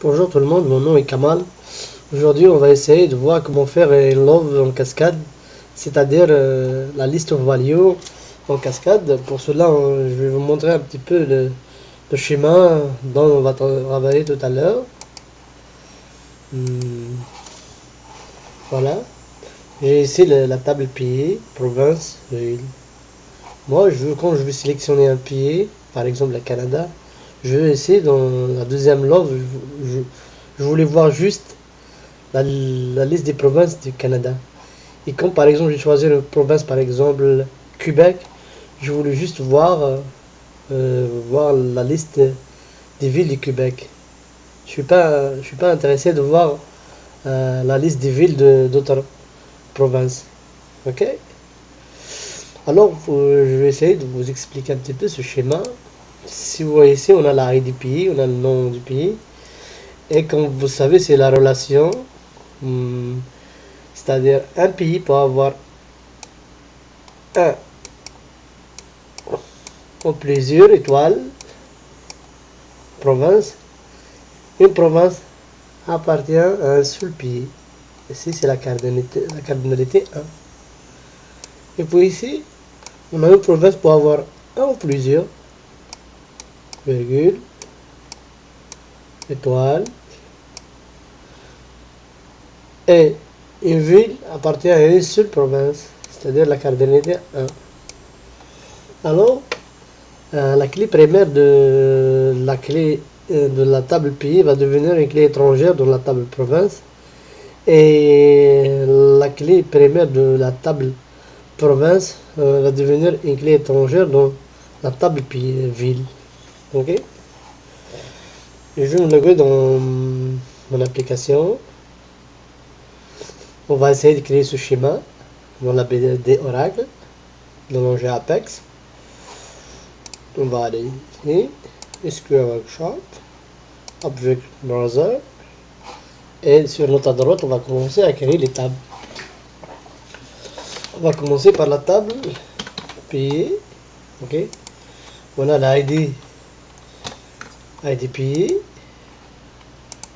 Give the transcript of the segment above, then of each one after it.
Bonjour tout le monde, mon nom est Kamal. Aujourd'hui, on va essayer de voir comment faire une love en cascade, c'est-à-dire la list of value en cascade. Pour cela, je vais vous montrer un petit peu le schéma dont on va travailler tout à l'heure. Voilà. J'ai ici la table pays, province, ville. Moi, quand je vais sélectionner un pays, par exemple le Canada, je vais essayer dans la deuxième love, je voulais voir juste la liste des provinces du Canada. Et comme par exemple j'ai choisi une province par exemple Québec, je voulais juste voir la liste des villes du Québec. Je suis pas intéressé de voir la liste des villes d'autres provinces. Ok. Alors je vais essayer de vous expliquer un petit peu ce schéma. Si vous voyez ici, on a la du pays, on a le nom du pays. Et comme vous savez, c'est la relation. hmm, C'est-à-dire un pays peut avoir un ou plusieurs étoiles, province. Une province appartient à un seul pays. Ici, c'est la cardinalité 1. Et puis ici, on a une province pour avoir un ou plusieurs, virgule, étoile. Et une ville appartient à une seule province, c'est-à-dire la cardinalité 1. Alors, la clé primaire de la table pays va devenir une clé étrangère dans la table province. Et la clé primaire de la table province va devenir une clé étrangère dans la table ville. Ok. Et je vais me loguer dans mon application. On va essayer de créer ce schéma dans la BD Oracle, dans l'onglet Apex. On va aller ici, SQL Workshop, Object Browser. Et sur notre droite, on va commencer à créer les tables. On va commencer par la table pays. Ok. On a l'ID pays,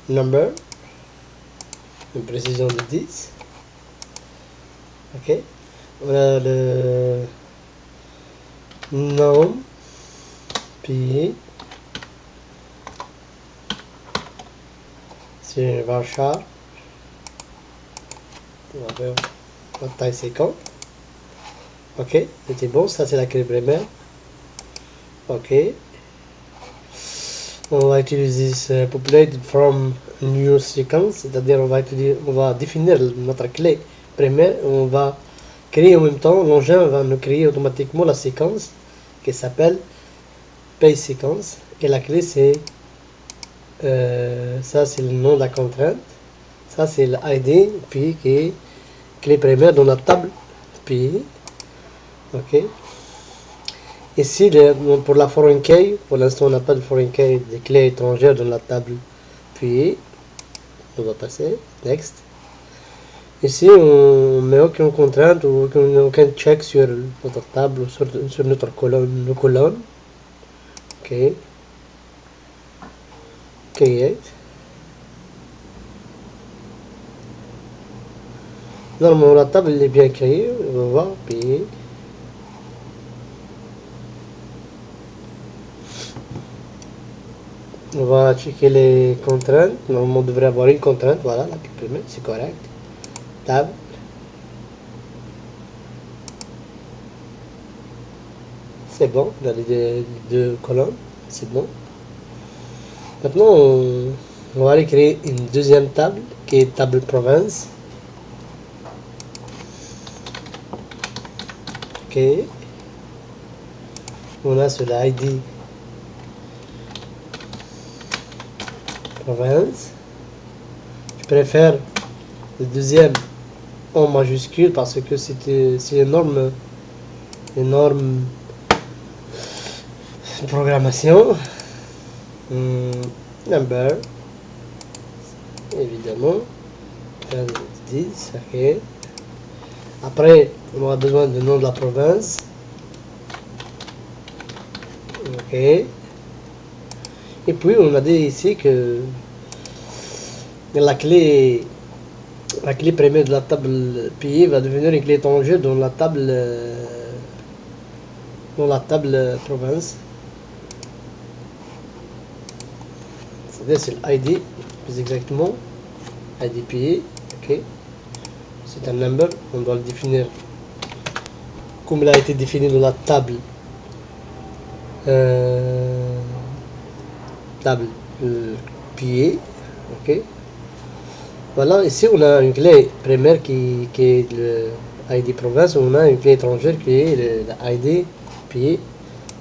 number, une précision de 10. Ok. On a le nom pays, c'est varchar. On va faire la taille 50. Ok, c'était bon, ça c'est la clé primaire. Ok. On va utiliser ce populate from new sequence, c'est-à-dire on va définir notre clé primaire, on va créer en même temps, l'engin va nous créer automatiquement la séquence qui s'appelle pay sequence, et la clé c'est ça c'est le nom de la contrainte, ça c'est l'ID, puis qui est clé primaire dans la table puis. Ok. Ici, pour la foreign key, pour l'instant on n'a pas de foreign key des clés étrangères dans la table. Puis, on va passer, next. Ici, on met aucune contrainte ou aucun check sur notre table ou sur notre colonne, nos colonnes. Ok. Create. Normalement, la table est bien créée. On va voir, puis. On va checker les contraintes. Normalement, on devrait avoir une contrainte. Voilà, la première, c'est correct. Table. C'est bon, on a les deux colonnes. C'est bon. Maintenant, on va aller créer une deuxième table qui est table province. Ok. On a sur l'ID province. Je préfère le deuxième en majuscule parce que c'est énorme programmation. Number, évidemment. 10, ok. Après, on aura besoin du nom de la province. Ok. Et puis, on a dit ici que La clé première de la table pays va devenir une clé étrangère dans la table province. C'est l'ID, plus exactement, ID pays, ok. C'est un number, on doit le définir comme il a été défini dans la table pays, ok. Voilà, ici on a une clé primaire qui est le ID province, on a une clé étrangère qui est le ID pays.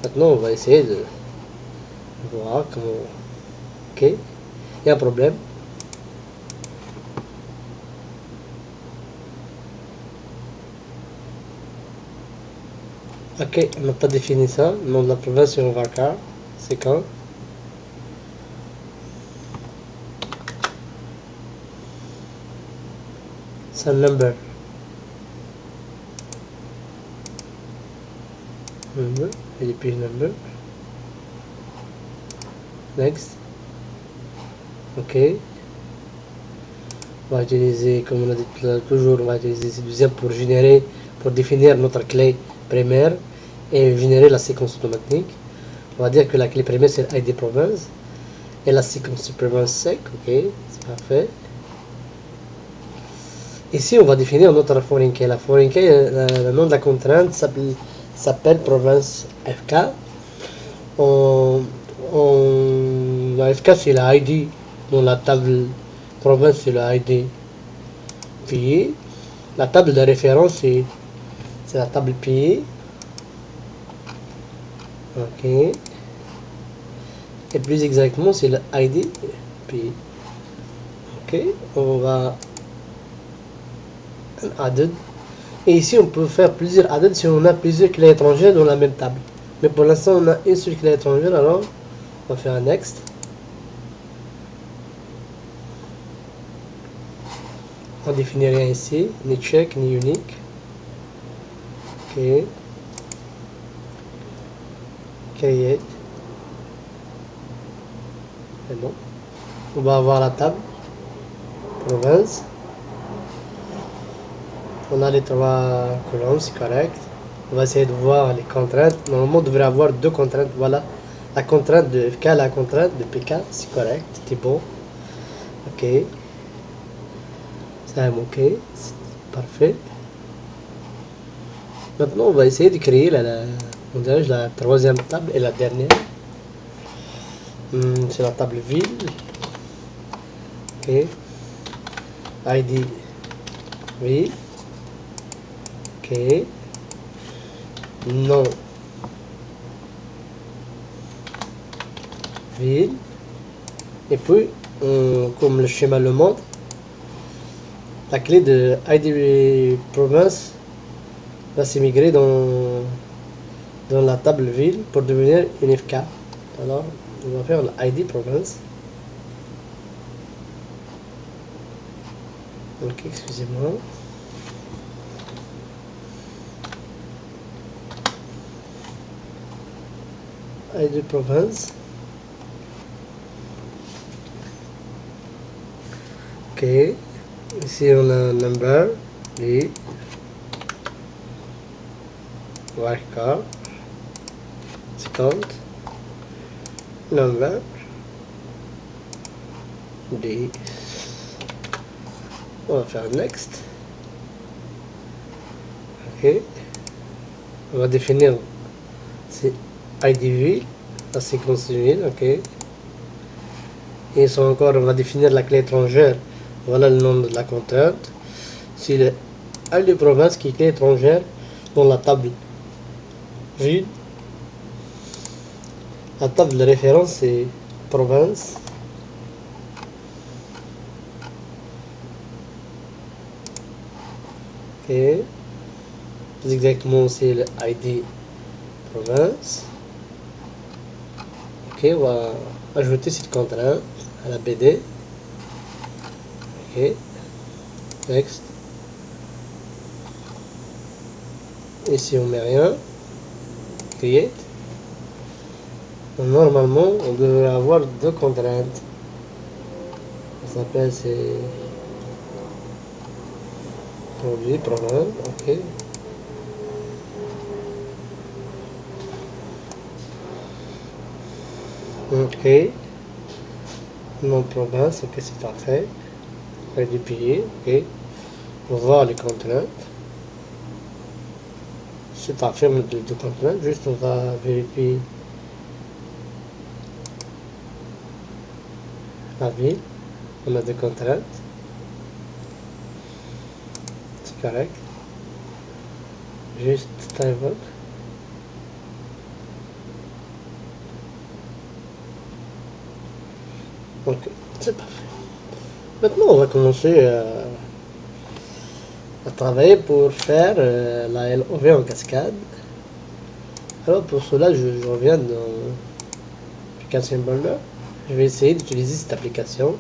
Maintenant on va essayer de voir comment. Ok, il y a un problème. Ok, on n'a pas défini ça. Le nom de la province c'est Varchar. C'est quand? C'est un number. Number, IDP number. Next. Ok. On va utiliser, comme on a dit toujours, on va utiliser ce deuxième pour définir notre clé primaire et générer la séquence automatique. On va dire que la clé primaire c'est l'ID province et la séquence province sec, ok, c'est parfait. Ici on va définir notre foreign key. La foreign key, le nom de la contrainte s'appelle province FK. La FK c'est la ID dans la table province c'est le ID pays. La table de référence c'est la table pays. Ok. Et plus exactement c'est le ID pays. Ok. On va un added. Et ici on peut faire plusieurs added si on a plusieurs clés étrangères dans la même table. Mais pour l'instant on a une seule clé étrangère, alors on va faire un next. On définit rien ici, ni check, ni unique. Ok. Create. Et bon. On va avoir la table. Province. On a les trois colonnes, c'est correct. On va essayer de voir les contraintes. Normalement, on devrait avoir deux contraintes. Voilà. La contrainte de FK, la contrainte de PK, c'est correct. C'est bon. Ok. C'est un OK. C'est parfait. Maintenant, on va essayer de créer la troisième table et la dernière. C'est la table ville. Ok. ID ville. Ok. Nom ville. Et puis, comme le schéma le montre, la clé de ID province va s'émigrer dans la table ville pour devenir une FK. Alors, on va faire l'ID province. Ok, excusez-moi. ID province. Ok. Ici on a un number et Varchar 50 number D. On va faire next. Ok. On va définir c'est IDV, la séquence civile, ok. Et ici encore on va définir la clé étrangère. Voilà le nom de la contrainte. C'est le ID province qui est clé étrangère dans la table vide. La table de référence c'est province. Ok. Plus exactement c'est le ID province. Ok, on va ajouter cette contrainte à la BD. Ok. Next. Ici on met rien. Create. Normalement on devrait avoir deux contraintes. Ça s'appelle c'est produit, problème, ok. Ok. Non province, ok, c'est parfait. Du pays, ok. On va voir les contraintes. C'est parfait de contraintes. Juste on va vérifier la ville. On a des contraintes. C'est correct. Juste Taiwan. Ok, c'est parfait. Maintenant, on va commencer à travailler pour faire la LOV en cascade. Alors pour cela, je reviens dans l'application Builder. Je vais essayer d'utiliser cette application.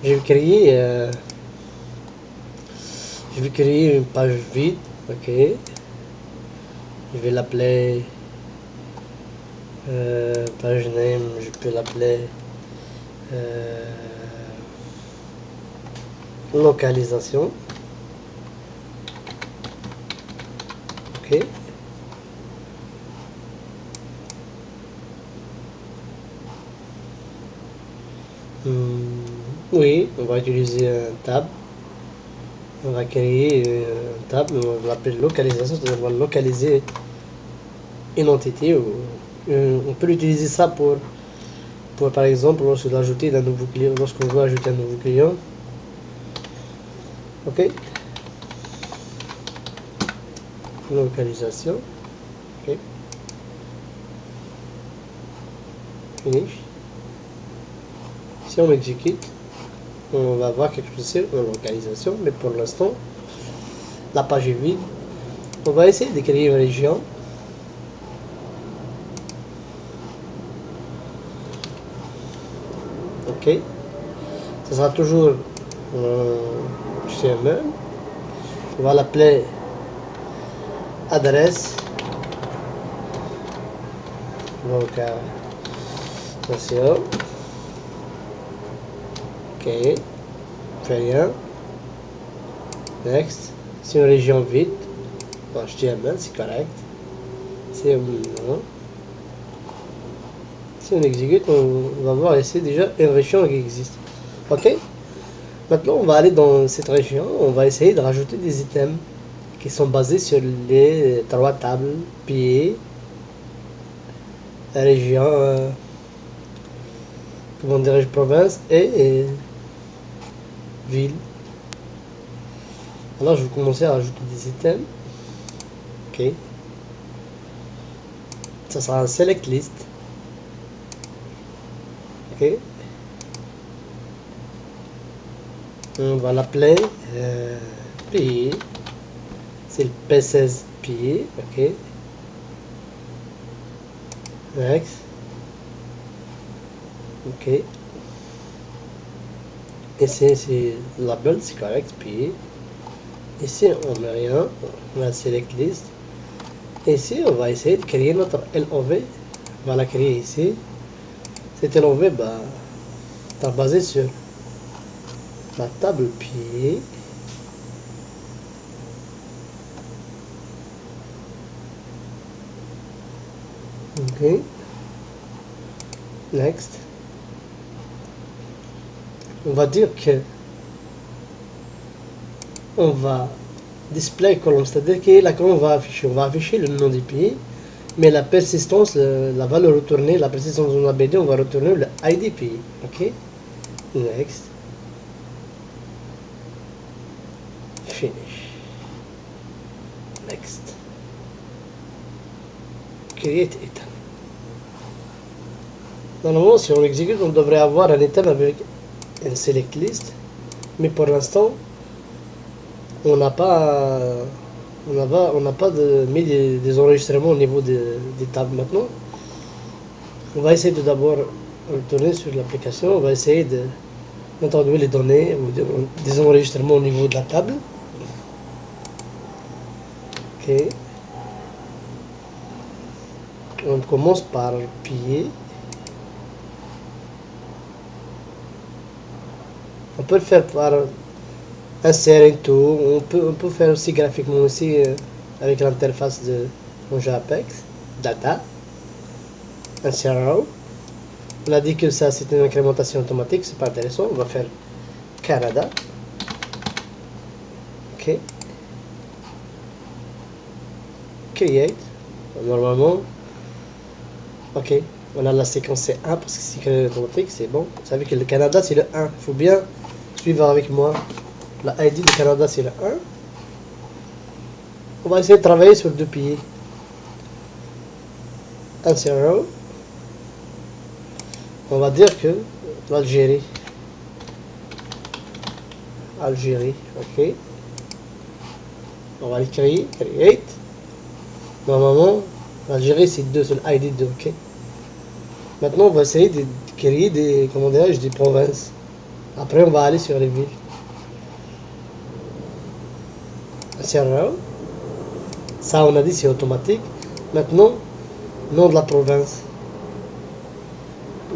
Je vais créer une page vide. Ok. Je vais l'appeler page name. Je peux l'appeler localisation. Ok. Oui, on va utiliser un tab. On va créer un tab, on va l'appeler localisation, c'est-à-dire on va localiser une entité. On peut utiliser ça pour par exemple lorsqu'on veut ajouter un nouveau client, lorsqu'on veut ajouter un nouveau client. Ok. Localisation. Ok. Finish. Si on exécute, on va voir quelque chose sur la localisation, mais pour l'instant, la page est vide. On va essayer de créer une région. Ok. Ce sera toujours HTML. On va l'appeler adresse localisation. Ok. Fait rien. Next. C'est une région vide. HTML, c'est correct. C'est non. Si on exécute, on va voir ici déjà une région qui existe. Ok. Maintenant, on va aller dans cette région. On va essayer de rajouter des items qui sont basés sur les trois tables pays, région, comment dirais-je, province et ville. Alors, je vais commencer à rajouter des items. Ok. Ça sera un select list. Ok. On va l'appeler pays. C'est le P16 pays. Ok. Next. Ok. Ici, c'est label, c'est correct, pays. Ici, on met rien. On va select list. Ici, on va essayer de créer notre LOV. On va la créer ici. Cette LOV, est basée sur la table pied. Ok. Next. On va dire que on va display column, c'est-à-dire que la colonne va afficher. On va afficher le nom du pays, mais la persistance, la valeur retournée, la persistance de la BD, on va retourner le ID pays. Ok. Next. Finish. Next. Create item. Normalement, si on exécute, on devrait avoir un item avec une select list, mais pour l'instant, on n'a pas mis des enregistrements au niveau des tables maintenant. On va essayer de d'abord retourner sur l'application. On va essayer d'introduire les données ou des enregistrements au niveau de la table. Ok. On commence par pied. On peut le faire par insérer tout. On peut faire aussi graphiquement aussi avec l'interface de projet Apex. Data. Insert. On a dit que ça c'est une incrémentation automatique, c'est pas intéressant. On va faire Canada. Ok. Create. Normalement. Ok. On a la séquence c'est 1 parce que c'est automatique, c'est bon. Vous savez que le Canada c'est le 1. Il faut bien suivre avec moi. La ID du Canada c'est le 1. On va essayer de travailler sur deux pays. Insert. On va dire que l'Algérie. Algérie, ok. On va le créer, create. Normalement, l'Algérie c'est 2, c'est l'ID 2, ok. Maintenant, on va essayer de créer des, comment dirais-je, des provinces. Après, on va aller sur les villes. Serra. Ça, on a dit c'est automatique. Maintenant, nom de la province.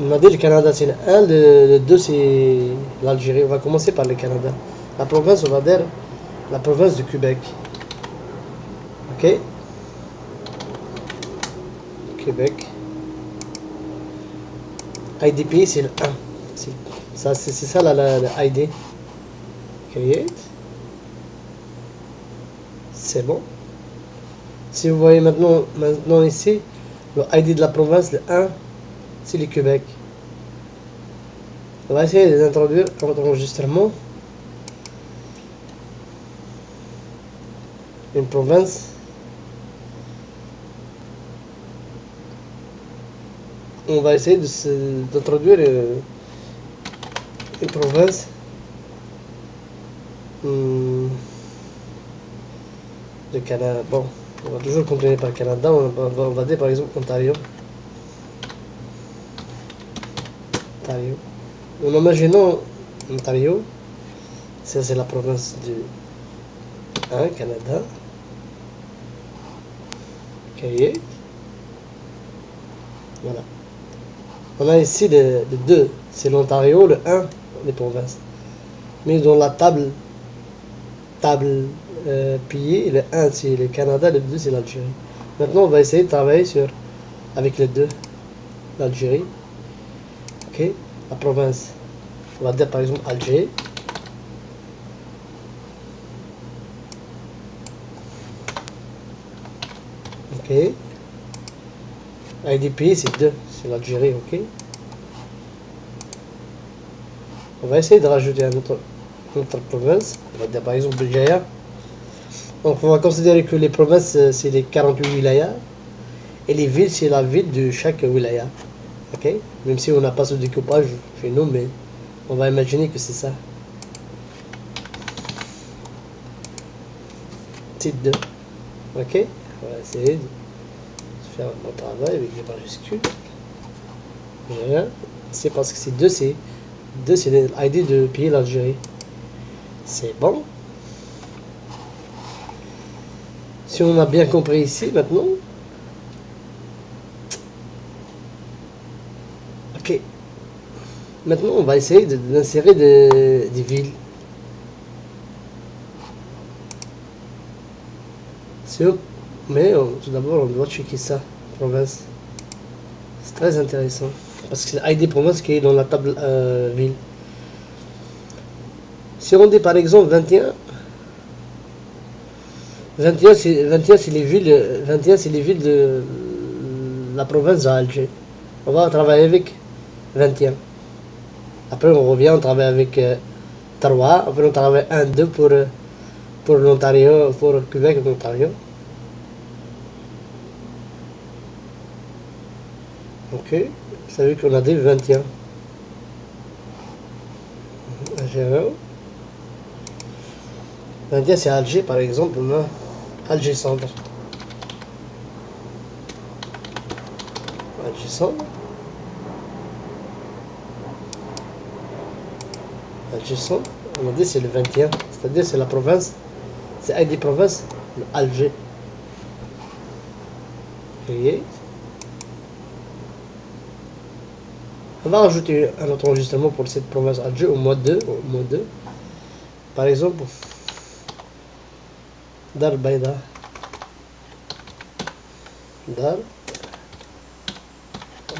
On a dit le Canada c'est le 1, le 2 c'est l'Algérie. On va commencer par le Canada. La province, on va dire la province du Québec. Ok. Québec. IDP c'est le 1. C'est ça la ID. Create. C'est bon. Si vous voyez maintenant ici, le ID de la province, le 1, c'est le Québec. On va essayer d'introduire notre enregistrement. Une province. On va essayer d'introduire une province. Le Canada. Bon, on va toujours continuer par Canada. On va dire par exemple Ontario. Ontario. En imaginant Ontario, ça c'est la province du 1, Canada. Create. Voilà. On a ici le 2, c'est l'Ontario, le 1, les provinces. Mais dans la table pays, le 1 c'est le Canada, le 2 c'est l'Algérie. Maintenant on va essayer de travailler avec le 2, l'Algérie. Ok, la province. On va dire par exemple Alger. Ok. IDP c'est 2, c'est l'Algérie, ok. On va essayer de rajouter une autre province. On va dire par exemple Béjaïa. Donc on va considérer que les provinces c'est les 48 wilayas et les villes c'est la ville de chaque wilaya. Ok. Même si on n'a pas ce découpage chez nous, mais on va imaginer que c'est ça. Titre 2. Ok. On va essayer de faire mon travail avec les majuscules. C'est parce que c'est 2, c'est l'ID de pays l'Algérie. C'est bon. Si on a bien compris ici maintenant. Ok. Maintenant on va essayer d'insérer des villes. Mais tout d'abord on doit checker ça. Province. C'est très intéressant. Parce que c'est l'ID province qui est dans la table ville. Si on dit par exemple 21 c'est les villes. 21 c'est les villes de la province d'Alger. On va travailler avec 21. Après on revient, on travaille avec 3. Après on travaille 1, 2 pour l'Ontario, pour le Québec et l'Ontario. Ok, vous savez qu'on a dit 21. Algérie. 21 c'est Alger par exemple, on a Alger Centre. Alger Centre. Alger Centre, on a dit c'est le 21, c'est-à-dire c'est la province, c'est ID province, le Alger. Create. On va rajouter un autre enregistrement pour cette province Alger au mois 2. Par exemple, Dar Baïda. Dar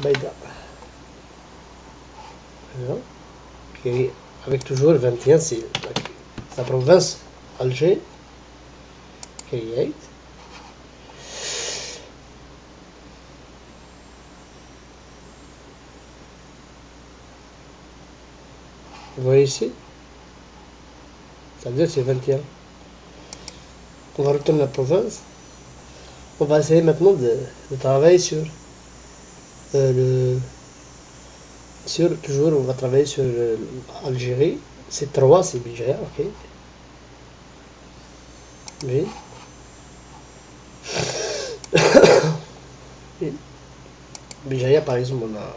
Baïda. Voilà. Okay. Avec toujours 21, c'est la province Alger. Create. Vous voyez ici, ça veut dire que c'est 21. On va retourner à la province. On va essayer maintenant de travailler sur toujours on va travailler sur Algérie. C'est 3, c'est Bijaya, ok. Oui. Bijaya par exemple on a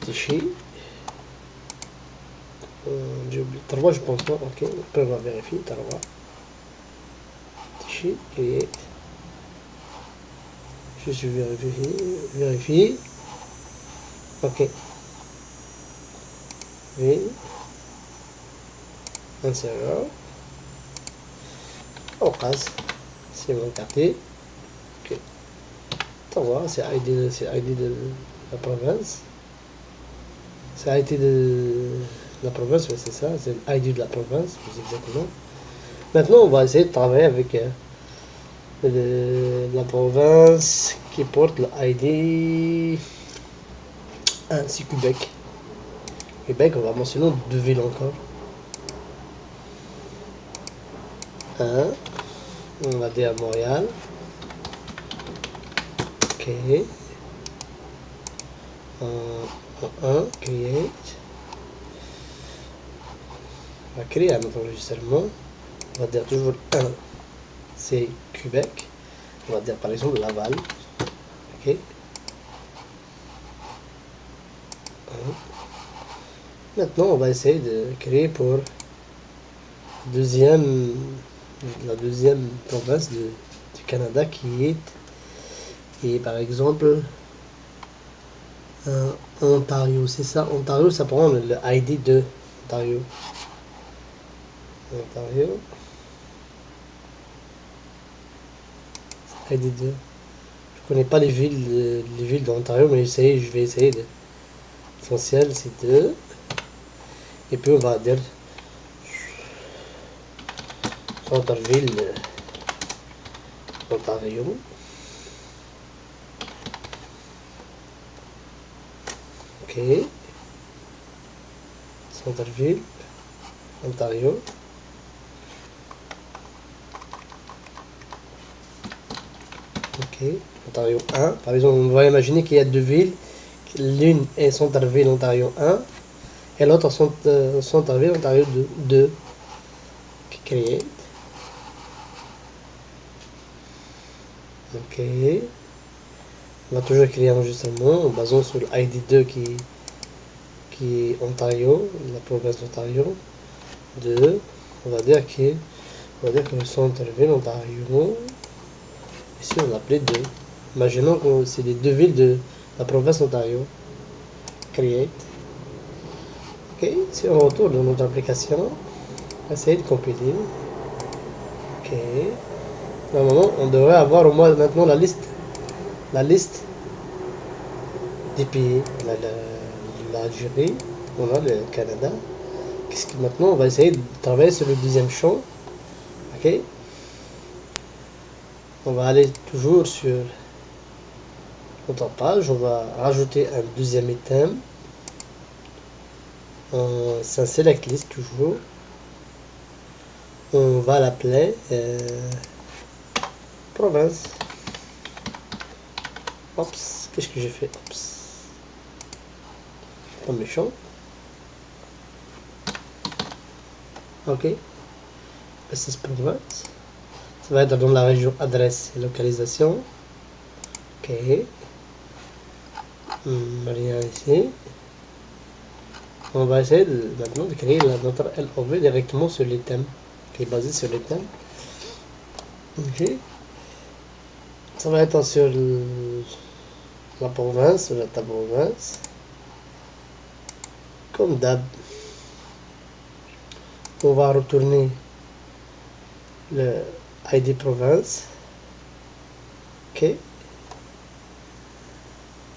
Tichy. J'ai oublié. Tarwa, je pense pas. Ok, après on va vérifier. Tarwa. Tichy, create. Je suis vérifié. Ok. Oui. Un serveur. On passe. C'est mon quartier. Ok. Tarwa, c'est ID de la province. C'est ID de la province, oui, c'est ça, c'est l'ID de la province, plus exactement. Maintenant, on va essayer de travailler avec la province qui porte l'ID 1, c'est Québec. Québec, on va mentionner 2 villes encore. 1, on va dire Montréal. Ok. 1, create. On va créer un autre enregistrement. On va dire toujours 1, c'est Québec. On va dire par exemple Laval. Ok. Maintenant, on va essayer de créer pour la deuxième province du Canada qui est par exemple Ontario. C'est ça, Ontario, ça prend le ID de Ontario. Ontario. ID2. Je connais pas les villes d'Ontario, mais je vais essayer de. L'essentiel c'est 2. Et puis on va dire Centreville, Ontario. Ok. Centreville, Ontario. Ok. Ontario 1. Par exemple, on va imaginer qu'il y a 2 villes. L'une est Centreville, Ontario 1. Et l'autre Centreville, Ontario 2. Créer. Ok. On va toujours créer un enregistrement en basant sur l'ID2 qui est Ontario, la province d'Ontario. 2. On va dire que le centre-ville Ontario. Ici on l'appelait 2. Imaginons que c'est les 2 villes de la province d'Ontario. Create. Ok. Si on retourne dans notre application, on va essayer de compiler. Ok. Normalement, on devrait avoir au moins maintenant la liste des pays. L'Algérie, on a le Canada. Qu'est-ce que maintenant on va essayer de travailler sur le deuxième champ. Ok. On va aller toujours sur notre page. On va rajouter un deuxième item. C'est un select list toujours. On va l'appeler province. Oups, qu'est-ce que j'ai fait? Oups. Pas méchant. Ok. C'est province. Ça va être dans la région adresse et localisation. Ok. Rien ici. On va essayer maintenant de créer notre LOV directement sur les thèmes, qui est basé sur les thèmes. Ok. Ça va être sur la province, ta province. comme d'hab, on va retourner le ID province. Ok.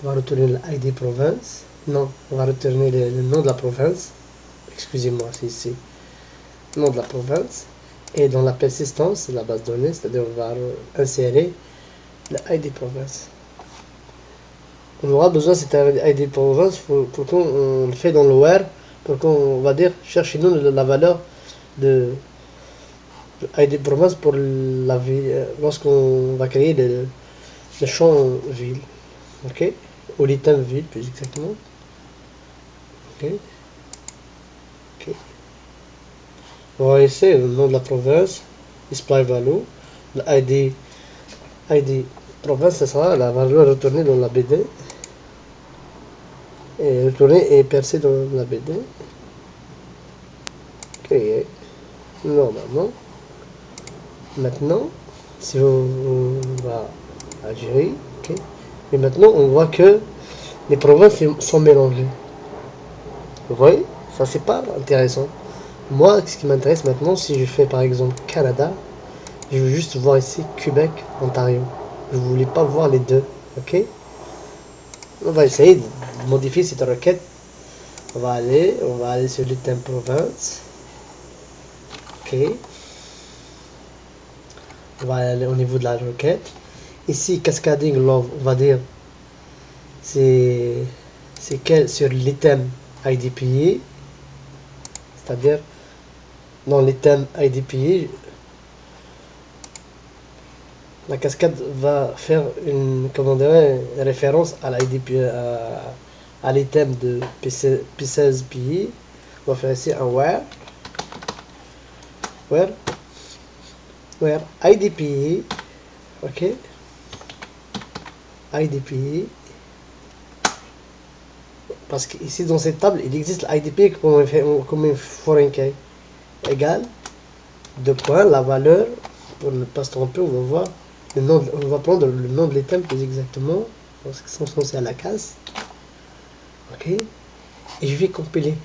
On va retourner le ID province. Non, on va retourner le nom de la province. Excusez-moi, c'est ici. Nom de la province. Et dans la persistance de la base de données, c'est-à-dire on va insérer le ID province. On aura besoin de cet ID province pour qu'on le fait dans le where, pour qu'on va dire cherchez-nous la valeur de ID province pour la ville lorsqu'on va créer le champ ville. Ok, ou l'item ville plus exactement. Ok. Ok. On va essayer le nom de la province, display value, le ID province, ce sera la valeur retournée dans la BD. Et retourner et percer dans la BD. Créer. Normalement. Maintenant, si on va à Algérie, ok. Et maintenant, on voit que les provinces sont mélangées. Vous voyez? Ça, c'est pas intéressant. Moi, ce qui m'intéresse maintenant, si je fais par exemple Canada, je veux juste voir ici Québec, Ontario. Je voulais pas voir les deux. Ok? On va essayer de modifier cette requête. On va aller sur l'item province. Ok. On va aller au niveau de la requête. Ici, cascading love, on va dire c'est quel sur l'item IDPE. C'est-à-dire dans l'item IDPE, la cascade va faire une, comment dirait, référence à l'IDPE, à l'item de P16PE. On va faire ici un where IDPE, ok, IDPE, parce qu'ici dans cette table il existe l'IDPE comme un foreign key égale deux points la valeur, pour ne pas se tromper, on va voir le nom, on va prendre le nom de l'item plus exactement parce qu'ils sont censés à la case. Ok, et je vais compiler.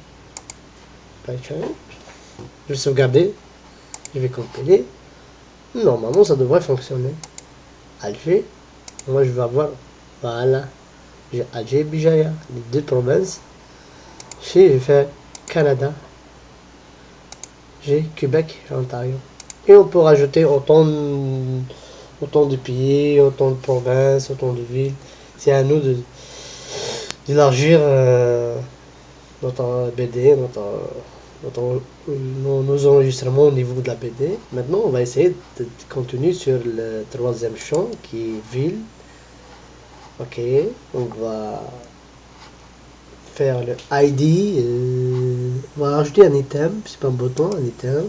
Je vais sauvegarder, je vais compiler. Normalement ça devrait fonctionner. Alger, moi je vais avoir, voilà, j'ai Alger, Bijaya, les deux provinces. Ici je fais Canada, j'ai Québec et Ontario. Et on peut rajouter autant de pays, autant de provinces, autant de villes. C'est à nous d'élargir notre BD, nos enregistrements au niveau de la BD. Maintenant, on va essayer de continuer sur le troisième champ qui est ville. Ok, on va faire le ID. On va rajouter un item, c'est pas un bouton, un item.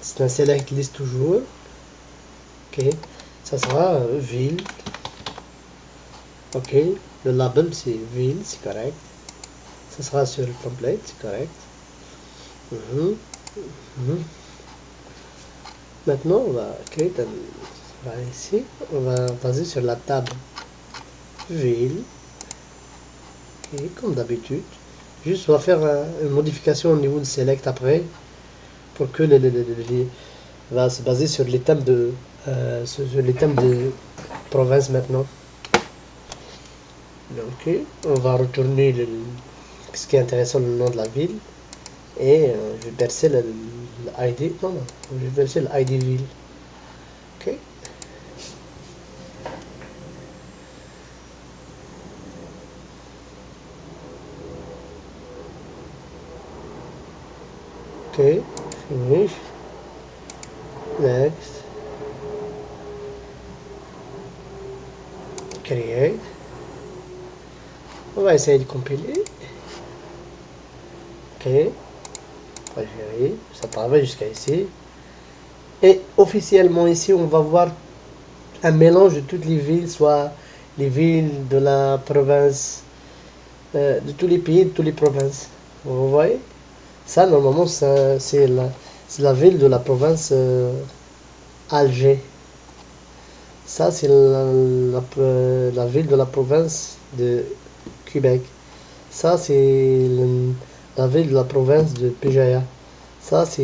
C'est un select list toujours. Ok, ça sera ville. Ok, le label c'est ville, c'est correct. Ça sera sur le template, c'est correct. Maintenant, on va créer on va ici, on va baser sur la table ville. Ok, comme d'habitude. Juste, on va faire une modification au niveau de select après pour que va se baser sur les thèmes de province maintenant. Ok, on va retourner ce qui est intéressant, le nom de la ville. Et je vais verser le ID. Non, je vais verser le ID ville. Ok. Ok, finish. Next. Create. On va essayer de compiler. Ok. Algérie, ça travaille jusqu'à ici. Et officiellement ici, on va voir un mélange de toutes les villes, soit les villes de la province, de tous les pays, de toutes les provinces. Vous voyez? Ça, normalement, c'est la ville de la province Alger. Ça, c'est la ville de la province de Québec. Ça, c'est la ville de la province de Pijaya. Ça, c'est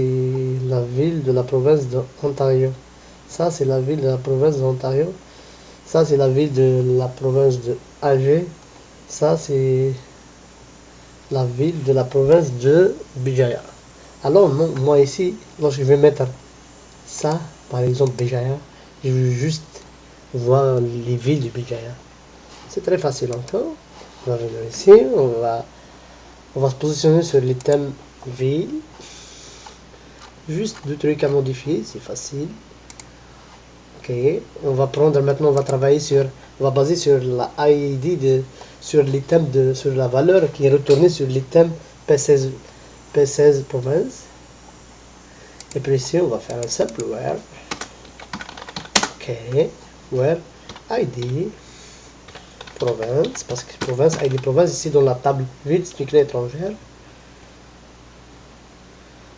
la ville de la province d'Ontario. Ça, c'est la ville de la province d'Ontario. Ça, c'est la ville de la province de Alger. Ça, c'est la ville de la province de Bijaya. Alors, moi ici, lorsque je vais mettre ça, par exemple Bijaya, je veux juste voir les villes du Bijaya. C'est très facile encore. On va venir ici, on va se positionner sur l'item ville. Juste deux trucs à modifier, c'est facile. Ok, on va prendre maintenant, on va travailler sur, on va baser sur la ID sur l'item sur la valeur qui est retournée sur l'item P16 province. Et puis ici, on va faire un simple where. Ok, where ID province, parce que province, ID province, ici dans la table ville, c'est écrit étrangère.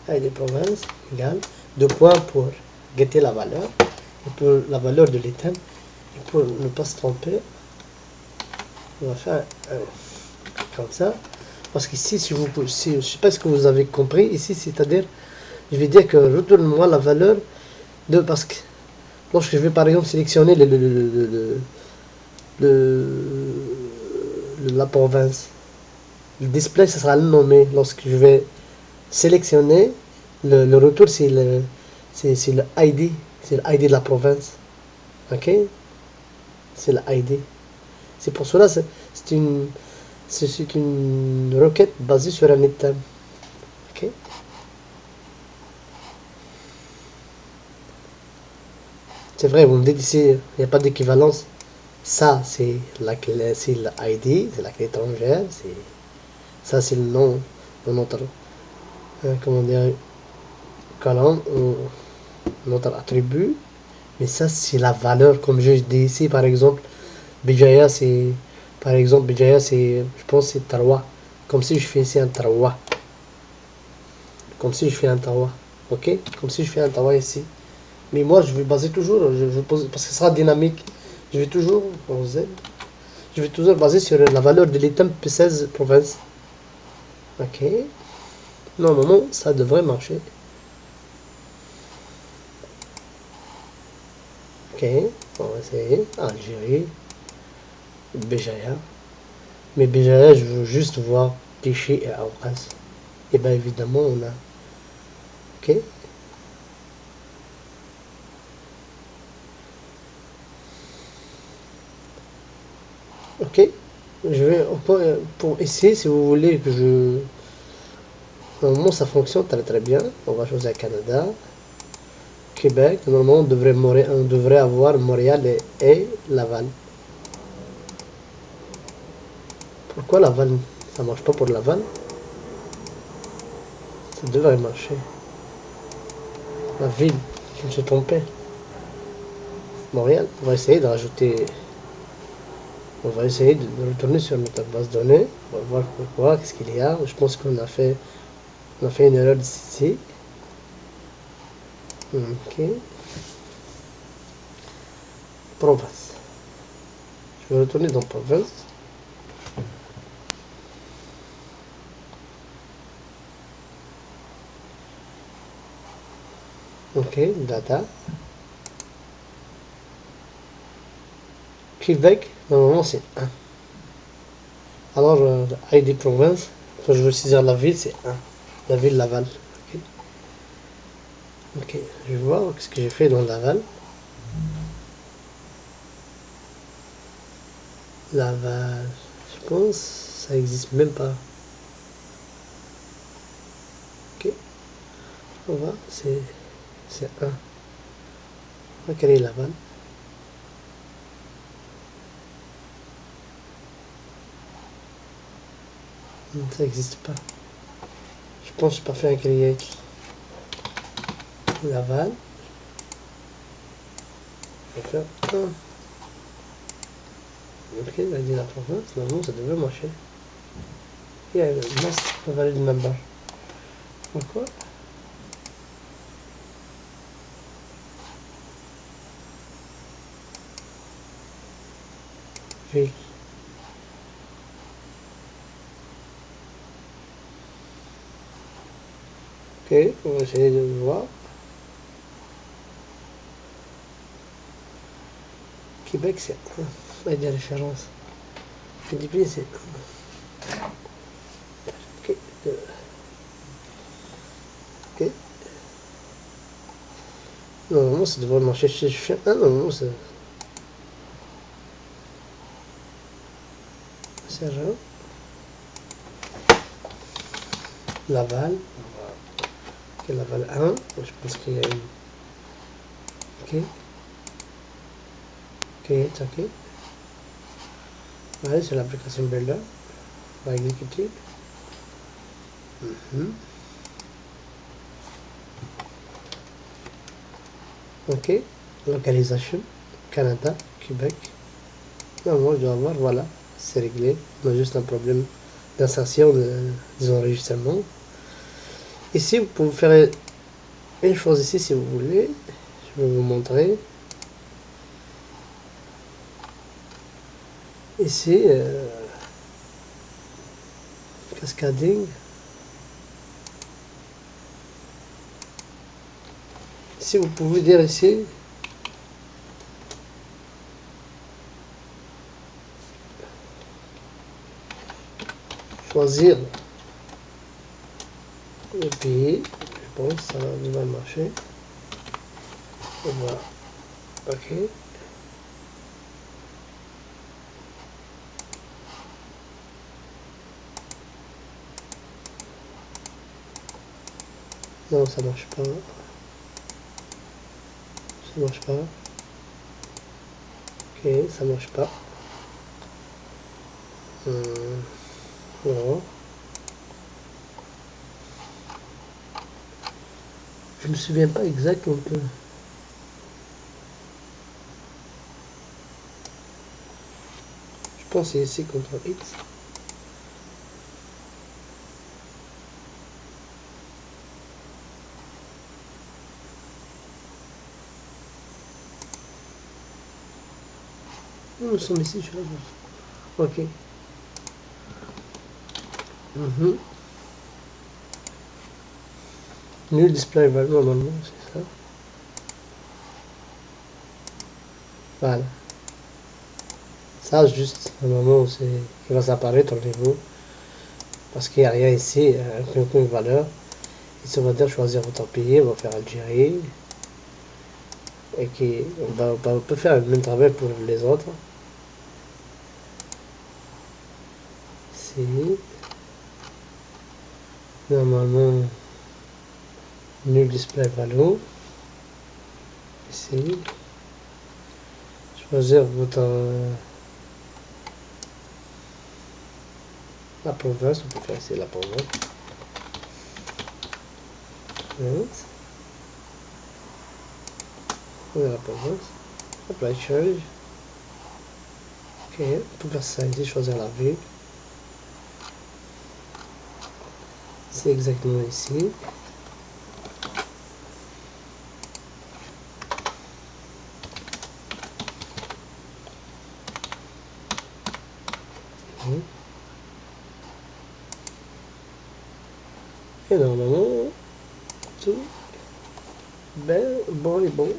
ID province égale 2 points pour getter la valeur. Et pour la valeur de l'item, et pour ne pas se tromper, on va faire comme ça. Parce qu'ici, si je ne sais pas ce que vous avez compris, ici, c'est-à-dire, je vais dire que retourne-moi la valeur de, parce que lorsque je vais par exemple sélectionner la province, le display, ce sera le nommé. Lorsque je vais sélectionner, le retour, c'est le ID. C'est l'ID de la province. Ok? C'est l'ID. C'est pour cela, c'est une requête basée sur un item. Ok? C'est vrai, vous me dites ici, il n'y a pas d'équivalence. Ça, c'est la clé, c'est l'ID, c'est la clé étrangère. Ça, c'est le nom de notre, comment dire, colonne ou notre attribut. Mais ça, c'est la valeur, comme je dis ici, par exemple, Bijaya, c'est, par exemple, Bijaya, c'est, je pense, c'est Tarwa. Comme si je fais ici un Tarwa. Comme si je fais un Tarwa. Ok? Comme si je fais un Tarwa ici. Mais moi, je vais baser toujours, parce que ce sera dynamique. Je vais toujours, je vais toujours baser sur la valeur de l'item P16 province. Ok? Normalement, ça devrait marcher. Ok? On va essayer. Algérie. Béjaïa. Mais Béjaïa, je veux juste voir Téché et Aouras. Et bien évidemment, on a. Ok? Ok? Je vais. Pour ici, si vous voulez que je. Normalement, ça fonctionne très très bien. On va choisir Canada. Québec. Normalement, on devrait avoir Montréal et Laval. Pourquoi Laval? Ça marche pas pour Laval? Ça devrait marcher. La ville, je me suis trompé. Montréal. On va essayer de rajouter. On va essayer de retourner sur notre base de données. On va voir pourquoi, qu'est-ce qu'il y a. Je pense qu'on a fait une erreur ici. Ok. Province. Je vais retourner dans province. Ok, data. Québec, normalement c'est 1. Alors, ID province, quand je veux saisir la ville, c'est 1. La ville Laval. Ok, ok, je vais voir ce que j'ai fait dans Laval. Laval, je pense, ça n'existe même pas. Ok, on va, c'est 1. On va créer Laval. Ça n'existe pas. Je pense que je n'ai pas fait un create. Laval. Je vais faire 1. Ok, il a dit la province, normalement ça devrait marcher. Il y a le must valid number. Pourquoi? Ville. Ok, on va essayer de voir. Québec, c'est 1. On va dire référence. Philippines, c'est 1. Ok, 2. Ok. Normalement, ça devrait marcher. Si je fais 1, normalement, c'est. Sergent. Laval. Ok, Laval 1. Je pense qu'il y a une. Ok. Ok, c'est ok. Ouais, c'est l'application Builder. On va exécuter. Ok. Localisation. Canada. Québec. Normalement, je dois avoir. Voilà. C'est réglé. On a juste un problème d'insertion des enregistrements. Ici, vous pouvez faire une chose ici si vous voulez. Je vais vous montrer. Ici, cascading. Si vous pouvez dire ici, choisir le pays, je pense que ça va marcher. Voilà. Ok. Non, ça marche pas. Ça marche pas. Ok, ça marche pas. Non. Je me souviens pas exactement. Je pense que c'est ici CTRL X. Nous sommes ici, je suis là. Ok. New display value, normalement, c'est ça. Voilà. Ça, juste, normalement, c'est qui va s'apparaître au niveau. Parce qu'il n'y a rien ici, aucune valeur. Ici, on va dire choisir votre pays, on va faire Algérie. Et on peut faire le même travail pour les autres. Ici. Normalement, New display value. Ici. Choisir votre la province, on peut faire ici la province. La province. Apply change. Ok, on peut faire ça ici, choisir la ville. C'est exactement ici. Et normalement, tout bon et bon.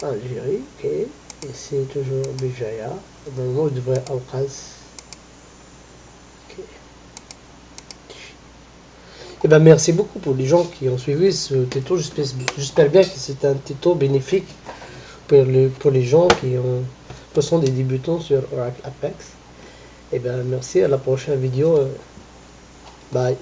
Algérie, ok. Et c'est toujours Bijaya. Normalement, je devrais Aukaz. Ok. Et ben merci beaucoup pour les gens qui ont suivi ce tuto. J'espère bien que c'est un tuto bénéfique pour les gens qui sont des débutants sur Oracle Apex. Et ben merci, à la prochaine vidéo. Bye.